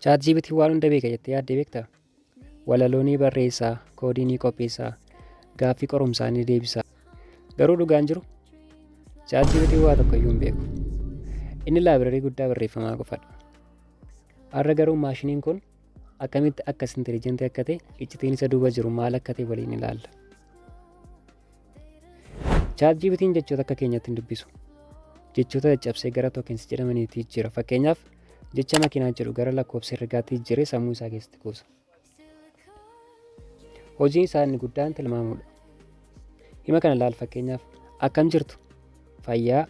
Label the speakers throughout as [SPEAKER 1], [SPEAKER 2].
[SPEAKER 1] ChatGPT waan hunda beeka jettee yaaddee beektaa? Walaloo ni barreessaa, koodii ni qopheessaa, gaaffii qorumsaa ni deebisaa. Garuu dhugaan jiru ChatGPT waa tokkoyyuu hin beeku. Inni laabireerii guddaa barreeffamaa qofadha. Har'a garuu maashiniin kun akkamitti akkas intelijentii akka ta'e iccitiin isa duuba jiru maal akka ta'e waliin ilaalla. ChatGPT'n jechoota akka keenyatti hin dubbisu. Jechoota caccabsee gara tokens jedhamaniitti jira. Fakkeenyaaf jecha makiinaa jedhu gara lakkoofsa herregaatti jijjiiree sammuu isaa keessatti kuusa. Hojiin isaa inni guddaan tilmaamuudha. Hima kana ilaali fakkeenyaaf akkam jirtu fayyaa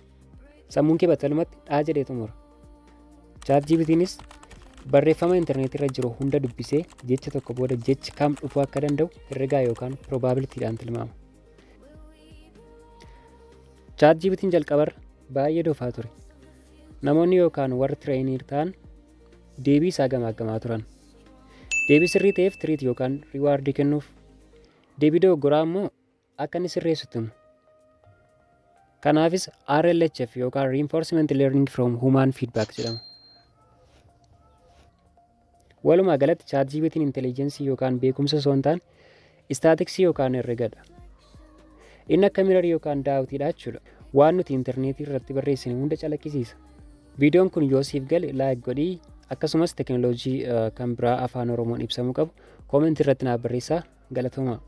[SPEAKER 1] sammuun kee battalumatti dhaa jedhee xumura. ChatGPT'nis barreeffama intarneetii irra jiru hunda dubbisee jecha tokko booda jechi kam dhufuu akka danda'u herregaa yookaan probabilitiidhaan tilmaama. ChatGPT'n jalqabarra baay'ee dofaa ture. Namoonni yookaan warri tireenii ta'an deebii isaa gamaaggamaa turan. Deebii sirrii ta'eef tiriit yookaan riwaardii kennuuf. Deebii dogoggoraa immoo akka inni sirreessutti himu. Kanaafis RLHF yookaan Reinforcement Learning from Human Feedback jedhama. Walumaa galatti ChatGPT'n intelligensii yookaan beekumsa osoo hin taane istaatiksii yookaan herregadha. Inni akka mirarii yookaan daawwitiidha jechuudha. Waan nuti intarneetii irratti barreessine hunda calaqqisiisa. Viidiyoon kun yoo siif gale laayik godhii akkasumas teekinooloojii kan biraa afaan Oromoon ibsamuu qabu koomentii irratti naaf barreessaa. Galatooma.